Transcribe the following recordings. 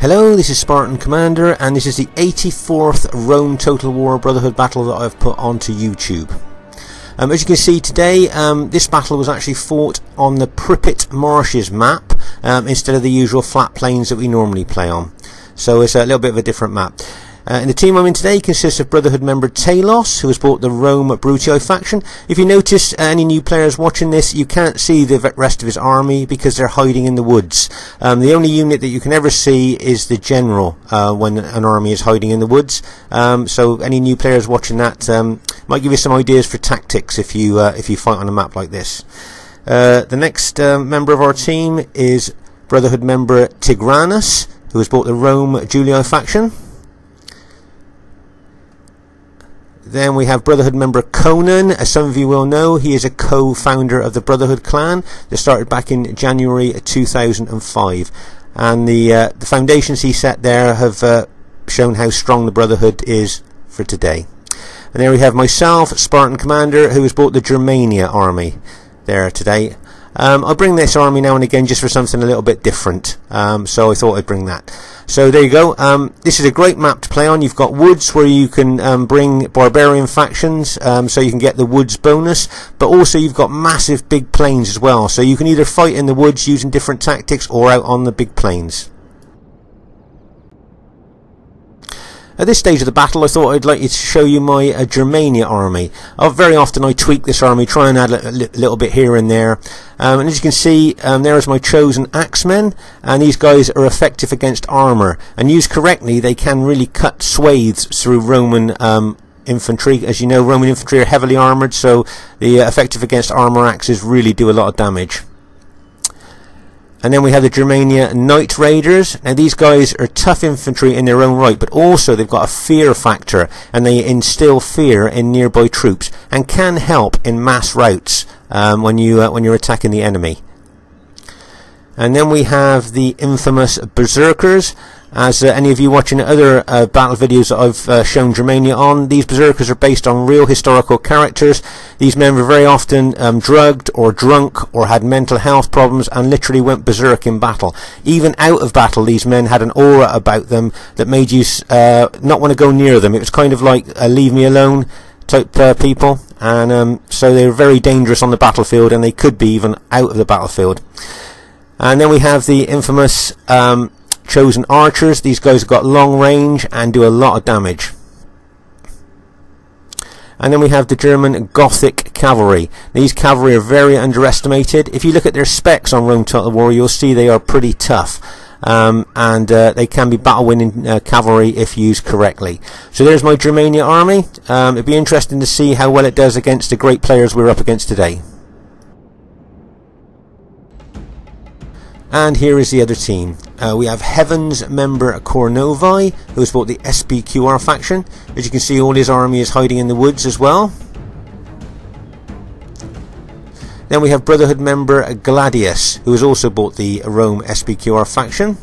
Hello, this is Spartan Commander, and this is the 84th Rome Total War Brotherhood battle that I've put onto YouTube. As you can see today, this battle was actually fought on the Pripyat Marshes map instead of the usual flat plains that we normally play on. So it's a little bit of a different map. And the team I'm in today consists of Brotherhood member Talos, who has bought the Rome Brutii faction. If you notice any new players watching this, you can't see the rest of his army because they're hiding in the woods. The only unit that you can ever see is the general when an army is hiding in the woods. So any new players watching that might give you some ideas for tactics if you fight on a map like this. The next member of our team is Brotherhood member Tigranus, who has bought the Rome Julii faction. Then we have Brotherhood member Conan. As some of you will know, he is a co-founder of the Brotherhood clan that started back in January 2005. And the foundations he set there have shown how strong the Brotherhood is for today. And there we have myself, Spartan Commander, who has bought the Germania army there today. I bring this army now and again just for something a little bit different, so I thought I'd bring that. So there you go. This is a great map to play on. You've got woods where you can bring barbarian factions, so you can get the woods bonus, but also you've got massive big plains as well, so you can either fight in the woods using different tactics or out on the big plains. At this stage of the battle, I thought I'd like to show you my Germania army. Very often I tweak this army, try and add a little bit here and there. And as you can see, there is my chosen axemen, and these guys are effective against armour. And used correctly, they can really cut swathes through Roman infantry. As you know, Roman infantry are heavily armoured, so the effective against armour axes really do a lot of damage. And then we have the Germania Knight Raiders. Now these guys are tough infantry in their own right, but also they've got a fear factor, and they instill fear in nearby troops and can help in mass routs when you're attacking the enemy. And then we have the infamous Berserkers. As any of you watching other battle videos that I've shown Germania on, these Berserkers are based on real historical characters. These men were very often drugged or drunk or had mental health problems and literally went berserk in battle. Even out of battle, these men had an aura about them that made you not want to go near them. It was kind of like leave me alone type people, and so they were very dangerous on the battlefield, and they could be even out of the battlefield. And then we have the infamous chosen archers. These guys have got long range and do a lot of damage. And then we have the German Gothic cavalry. These cavalry are very underestimated. If you look at their specs on Rome Total War, you'll see they are pretty tough, and they can be battle winning cavalry if used correctly. So there's my Germania army. It'd be interesting to see how well it does against the great players we're up against today. And here is the other team. We have Heaven's member Cornovi, who has bought the SPQR faction. As you can see, all his army is hiding in the woods as well. Then we have Brotherhood member Gladius, who has also bought the Rome SPQR faction.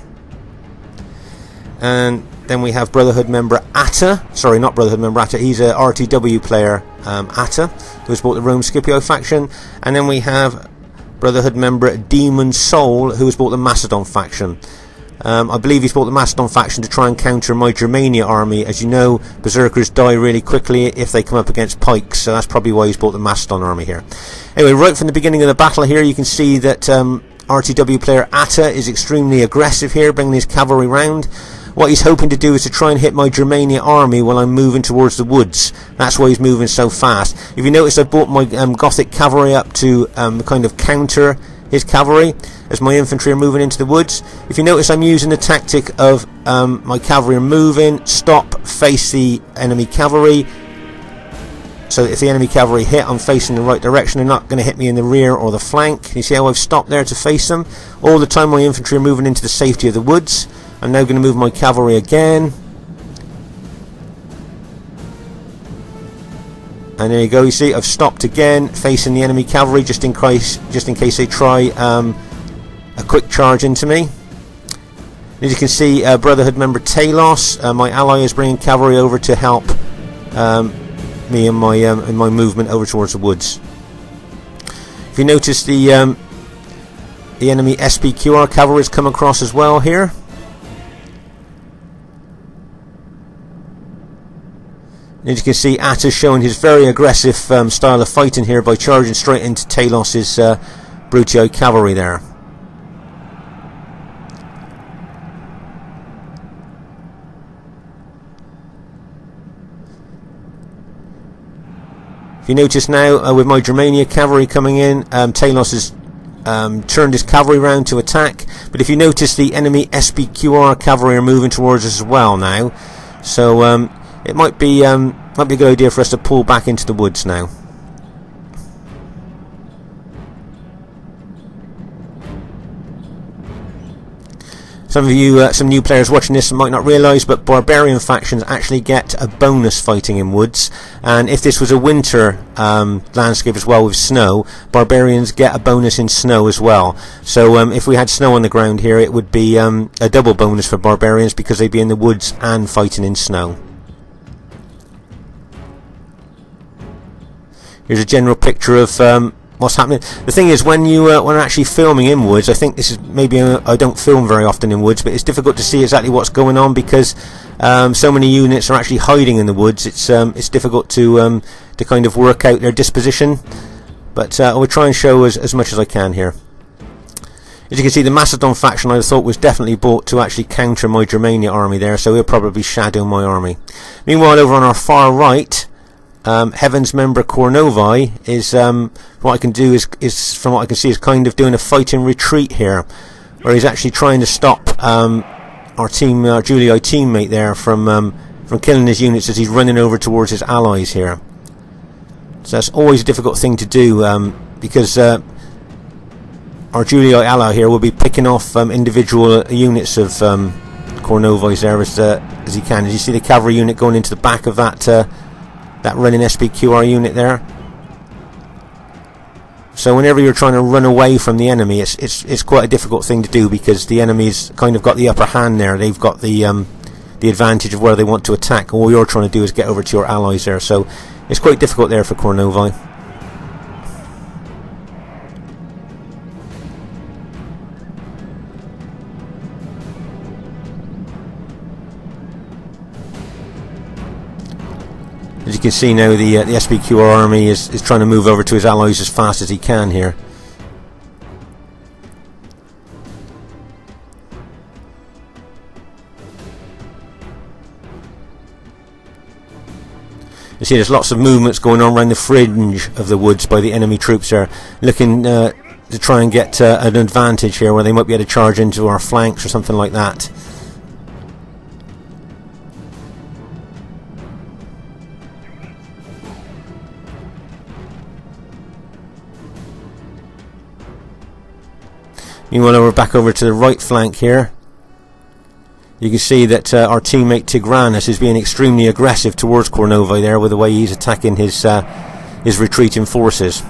And then we have Brotherhood member Atta. Sorry, not Brotherhood member Atta. He's a RTW player, Atta, who has bought the Rome Scipio faction. And then we have Brotherhood member Demon Soul, who has bought the Macedon faction. I believe he's bought the Macedon faction to try and counter my Germania army. As you know, Berserkers die really quickly if they come up against pikes, so that's probably why he's bought the Macedon army here. Anyway, right from the beginning of the battle here, you can see that RTW player Atta is extremely aggressive here, bringing his cavalry round. What he's hoping to do is to try and hit my Germania army while I'm moving towards the woods. That's why he's moving so fast. If you notice, I brought my Gothic cavalry up to kind of counter his cavalry as my infantry are moving into the woods. If you notice, I'm using the tactic of my cavalry are moving, stop, face the enemy cavalry. So if the enemy cavalry hit, I'm facing the right direction. They're not going to hit me in the rear or the flank. You see how I've stopped there to face them? All the time my infantry are moving into the safety of the woods. I'm now going to move my cavalry again. And there you go, you see I've stopped again, facing the enemy cavalry just in case they try a quick charge into me. As you can see, Brotherhood member Talos, my ally, is bringing cavalry over to help me in my movement over towards the woods. If you notice, the enemy SPQR cavalry has come across as well here. As you can see, Atta's showing his very aggressive style of fighting here by charging straight into Talos's Brutii cavalry there. If you notice now, with my Germania cavalry coming in, Talos has turned his cavalry round to attack. But if you notice, the enemy SPQR cavalry are moving towards us as well now. So it might be a good idea for us to pull back into the woods now. Some of you, some new players watching this might not realise, but barbarian factions actually get a bonus fighting in woods. And if this was a winter landscape as well with snow, barbarians get a bonus in snow as well. So if we had snow on the ground here, it would be a double bonus for barbarians because they'd be in the woods and fighting in snow. Here's a general picture of what's happening. The thing is, when you when I'm actually filming in woods, I think this is maybe I don't film very often in woods, but it's difficult to see exactly what's going on because so many units are actually hiding in the woods. It's difficult to kind of work out their disposition, but I will try and show as much as I can here. As you can see, the Macedon faction I thought was definitely bought to actually counter my Germania army there, so he'll probably shadow my army. Meanwhile, over on our far right, Heaven's member Kornovi is what I can do is from what I can see is kind of doing a fighting retreat here, where he's actually trying to stop our Julii teammate there from killing his units as he's running over towards his allies here. So that's always a difficult thing to do because our Julii ally here will be picking off individual units of Kornovi's there as he can. As you see the cavalry unit going into the back of that running SPQR unit there. So whenever you're trying to run away from the enemy, it's quite a difficult thing to do because the enemy's kind of got the upper hand there. They've got the advantage of where they want to attack. All you're trying to do is get over to your allies there. So it's quite difficult there for Kornovi. As you can see now, the SPQR army is trying to move over to his allies as fast as he can here. You see there's lots of movements going on around the fringe of the woods by the enemy troops there, looking to try and get an advantage here where they might be able to charge into our flanks or something like that. Meanwhile, we're back over to the right flank here. You can see that our teammate Tigranes is being extremely aggressive towards Kornovi there with the way he's attacking his retreating forces.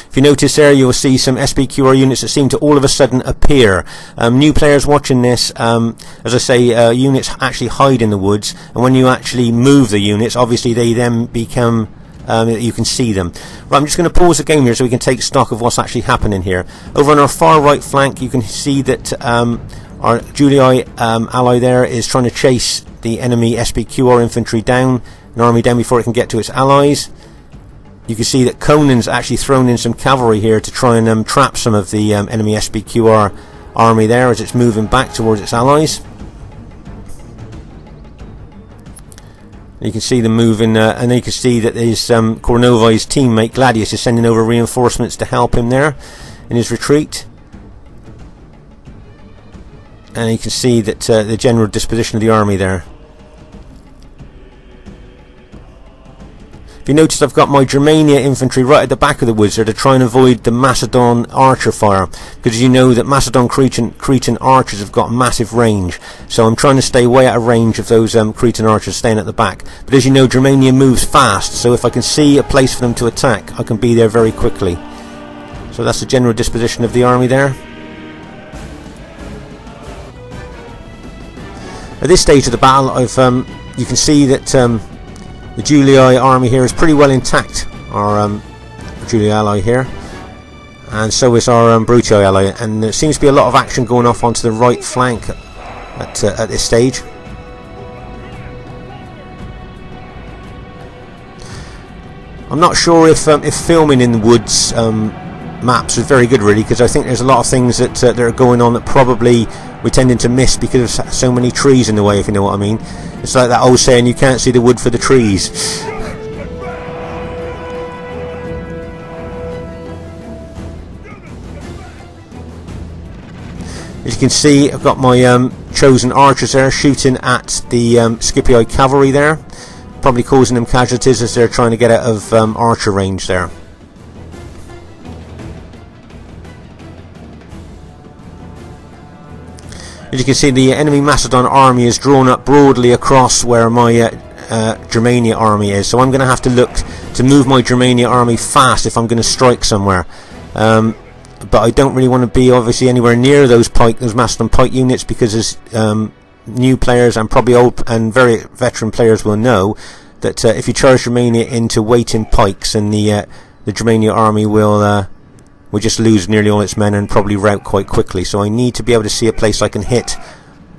If you notice there, you will see some SPQR units that seem to all of a sudden appear. New players watching this, as I say, units actually hide in the woods, and when you actually move the units, obviously they then become you can see them. Right, I'm just going to pause the game here so we can take stock of what's actually happening here. Over on our far right flank, you can see that our Julii ally there is trying to chase the enemy SPQR infantry down, an army down before it can get to its allies. You can see that Conan's actually thrown in some cavalry here to try and trap some of the enemy SPQR army there as it's moving back towards its allies. You can see them moving, and you can see that there's Kornovi's teammate Gladius is sending over reinforcements to help him there in his retreat. And you can see that the general disposition of the army there. If you notice, I've got my Germania infantry right at the back of the woods there to try and avoid the Macedon archer fire, because you know that Macedon Cretan archers have got massive range, so I'm trying to stay way out of range of those Cretan archers staying at the back. But as you know, Germania moves fast, so if I can see a place for them to attack, I can be there very quickly. So that's the general disposition of the army there. At this stage of the battle, you can see that the Julii army here is pretty well intact, our Julii ally here, and so is our Brutii ally, and there seems to be a lot of action going off onto the right flank at this stage. I'm not sure if filming in the woods maps is very good, really, because I think there's a lot of things that are going on that probably we're tending to miss because of so many trees in the way, if you know what I mean. It's like that old saying, you can't see the wood for the trees. As you can see, I've got my chosen archers there shooting at the Scipii cavalry there, probably causing them casualties as they're trying to get out of archer range there. As you can see, the enemy Macedon army is drawn up broadly across where my Germania army is, so I'm going to have to look to move my Germania army fast if I'm going to strike somewhere. But I don't really want to be obviously anywhere near those Macedon pike units, because as new players and probably old and very veteran players will know that if you charge Germania into waiting pikes, and the Germania army will just lose nearly all its men and probably rout quite quickly. So I need to be able to see a place I can hit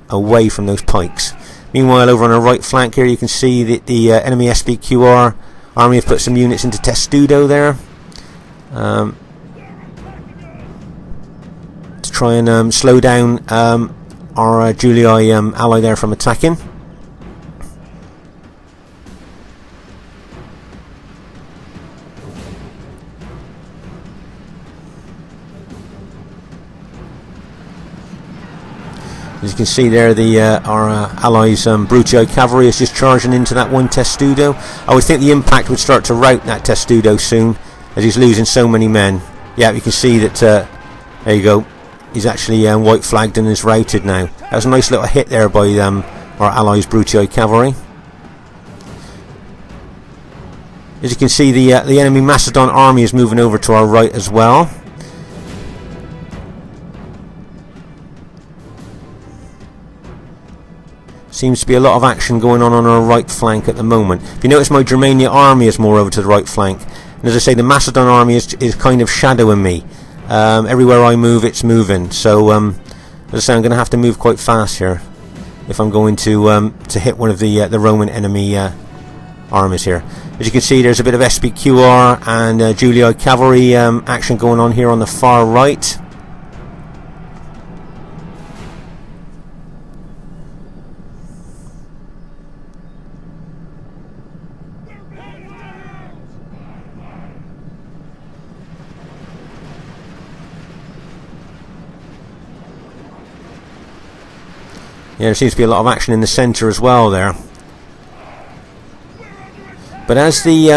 away from those pikes. Meanwhile, over on our right flank here, you can see that the enemy SBQR army have put some units into Testudo there to try and slow down our Julii ally there from attacking. As you can see there, our allies' Bruttii cavalry is just charging into that one Testudo. I would think the impact would start to rout that Testudo soon, as he's losing so many men. Yeah, you can see that, there you go, he's actually white flagged and is routed now. That was a nice little hit there by our allies' Bruttii cavalry. As you can see, the enemy Macedon army is moving over to our right as well. Seems to be a lot of action going on our right flank at the moment. If you notice, my Germania army is more over to the right flank, and as I say, the Macedon army is kind of shadowing me. Everywhere I move, it's moving. So as I say, I'm going to have to move quite fast here if I'm going to hit one of the Roman enemy armies here. As you can see, there's a bit of SBQR and Julii cavalry action going on here on the far right. Yeah, there seems to be a lot of action in the centre as well there. But as the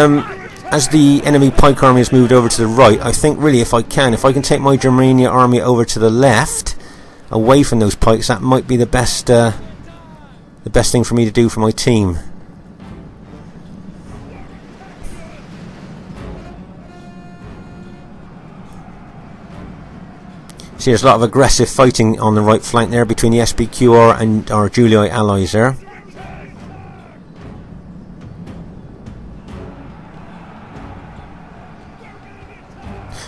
enemy pike army has moved over to the right, I think really if I can take my Germania army over to the left, away from those pikes, that might be the best thing for me to do for my team. See, there's a lot of aggressive fighting on the right flank there between the SBQR and our Julii allies there.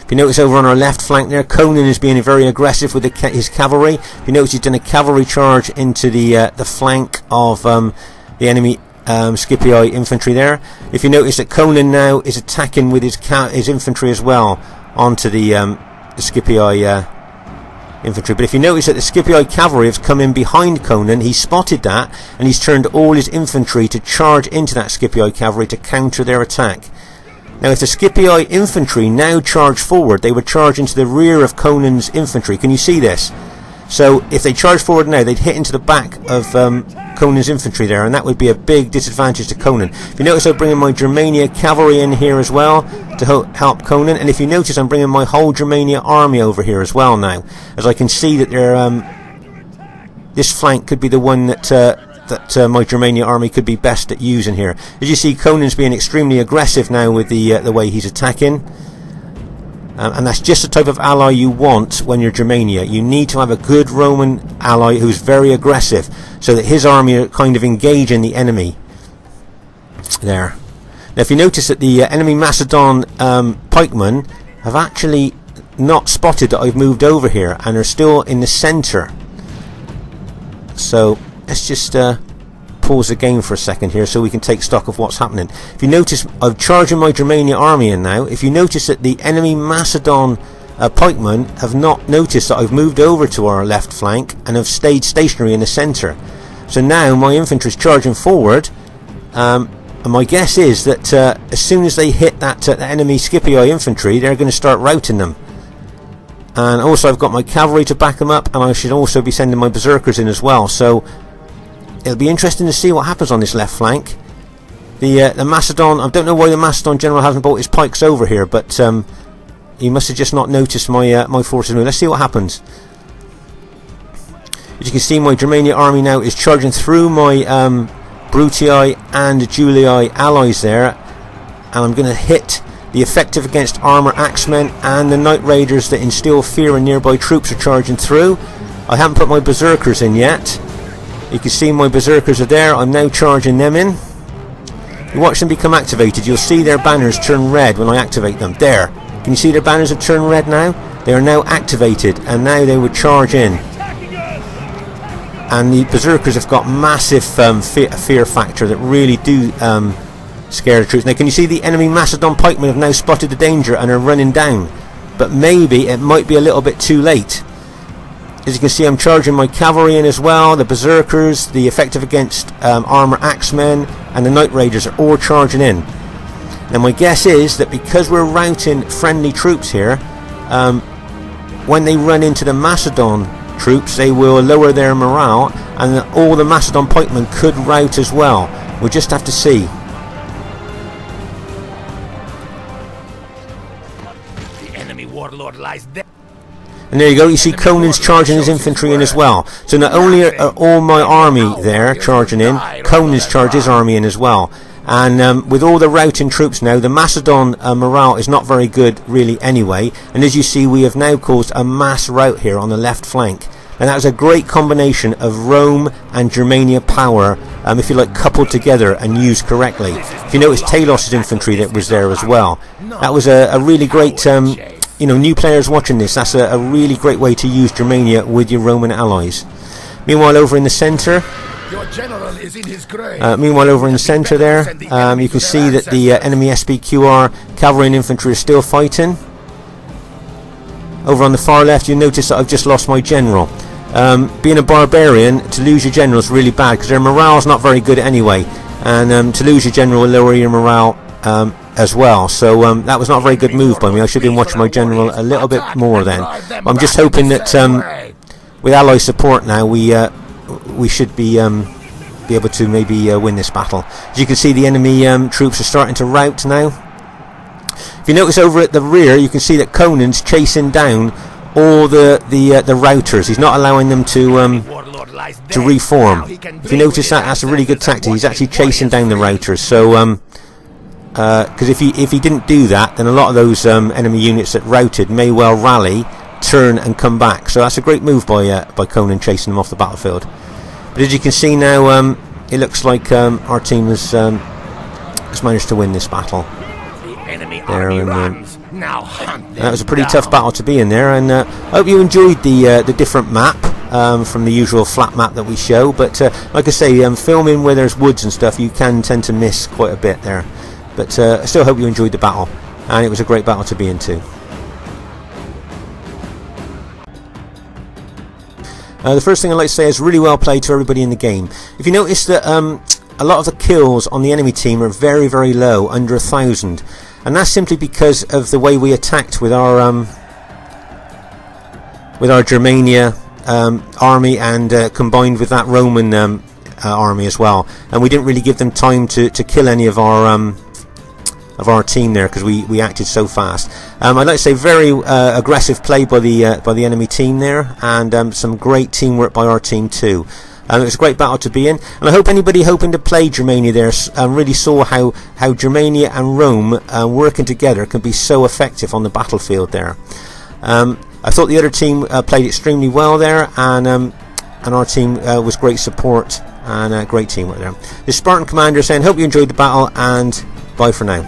If you notice over on our left flank there, Conan is being very aggressive with his cavalry. If you notice, he's done a cavalry charge into the flank of the enemy Scipii infantry there. If you notice that Conan now is attacking with his infantry as well onto the Scipii infantry. But if you notice that the Scipii cavalry have come in behind Conan, he's spotted that and he's turned all his infantry to charge into that Scipii cavalry to counter their attack. Now if the Scipii infantry now charge forward, they would charge into the rear of Conan's infantry. Can you see this? So if they charge forward now, they'd hit into the back of Conan's infantry there, and that would be a big disadvantage to Conan. If you notice, I'm bringing my Germania cavalry in here as well to help Conan, and if you notice, I'm bringing my whole Germania army over here as well now, as I can see that this flank could be the one that my Germania army could be best at using here. As you see, Conan's being extremely aggressive now with the way he's attacking. And that's just the type of ally you want when you're Germania. You need to have a good Roman ally who's very aggressive, so that his army are kind of engaging the enemy there. Now if you notice that the enemy Macedon pikemen have actually not spotted that I've moved over here and are still in the centre. So let's just pause the game for a second here so we can take stock of what's happening. If you notice, I'm charging my Germania army in now. If you notice that the enemy Macedon pikemen have not noticed that I've moved over to our left flank and have stayed stationary in the centre. So now my infantry is charging forward, and my guess is that as soon as they hit that enemy Scipii infantry, they're going to start routing them. And also I've got my cavalry to back them up, and I should also be sending my berserkers in as well. So it'll be interesting to see what happens on this left flank. The Macedon, I don't know why the Macedon general hasn't brought his pikes over here, but he must have just not noticed my my forces move. Let's see what happens. As you can see, my Germania army now is charging through my Brutii and Julii allies there, and I'm going to hit the effective against armour axemen and the Night Raiders that instill fear in nearby troops are charging through. I haven't put my berserkers in yet. You can see my berserkers are there. I'm now charging them in. You watch them become activated. You'll see their banners turn red when I activate them. There. Can you see their banners have turned red now? They are now activated, and now they would charge in. And the berserkers have got massive fear factor that really do scare the troops. Now can you see the enemy Macedon pikemen have now spotted the danger and are running down. But maybe it might be a little bit too late. As you can see, I'm charging my cavalry in as well. The berserkers, the effective against armour axemen, and the Night Raiders are all charging in. Now my guess is that because we're routing friendly troops here, when they run into the Macedon troops, they will lower their morale, and all the Macedon pikemen could rout as well. We'll just have to see. The enemy warlord lies there. And there you go, you see Conan's charging his infantry in as well. So not only are all my army there charging in, Conan's charged his army in as well. And with all the routing troops now, the Macedon morale is not very good really anyway. And as you see, we have now caused a mass rout here on the left flank. And that was a great combination of Rome and Germania power, if you like, coupled together and used correctly. If you notice Talos' infantry that was there as well. That was a really great... you know, new players watching this, that's a really great way to use Germania with your Roman allies. Meanwhile, over in the centre, there, you can see that the enemy SPQR cavalry and infantry are still fighting. Over on the far left, you notice that I've just lost my general. Being a barbarian, to lose your general is really bad because their morale is not very good anyway, and to lose your general will lower your morale as well. So that was not a very good move by me. I should have been watching my general a little bit more then. I'm just hoping that with ally support now we should be able to maybe win this battle. As you can see, the enemy troops are starting to rout now. If you notice over at the rear, you can see that Conan's chasing down all the routers. He's not allowing them to reform. If you notice that, that's a really good tactic. He's actually chasing down the routers. So because if he didn't do that, then a lot of those enemy units that routed may well rally, turn and come back. So that's a great move by Conan, chasing them off the battlefield. But as you can see now, it looks like our team has managed to win this battle. There, and, that was a pretty tough battle to be in there, and I hope you enjoyed the different map from the usual flat map that we show. But like I say, filming where there's woods and stuff, you can tend to miss quite a bit there. But I still hope you enjoyed the battle, and it was a great battle to be into. The first thing I'd like to say is really well played to everybody in the game. If you notice that a lot of the kills on the enemy team are very, very low, under 1,000, and that's simply because of the way we attacked with our Germania army, and combined with that Roman army as well. And we didn't really give them time to kill any of our team there, because we acted so fast. I'd like to say very aggressive play by the enemy team there, and some great teamwork by our team too. It was a great battle to be in, and I hope anybody hoping to play Germania there really saw how Germania and Rome working together can be so effective on the battlefield there. I thought the other team played extremely well there, and our team was great support and great teamwork there. The Spartan commander saying, hope you enjoyed the battle, and bye for now.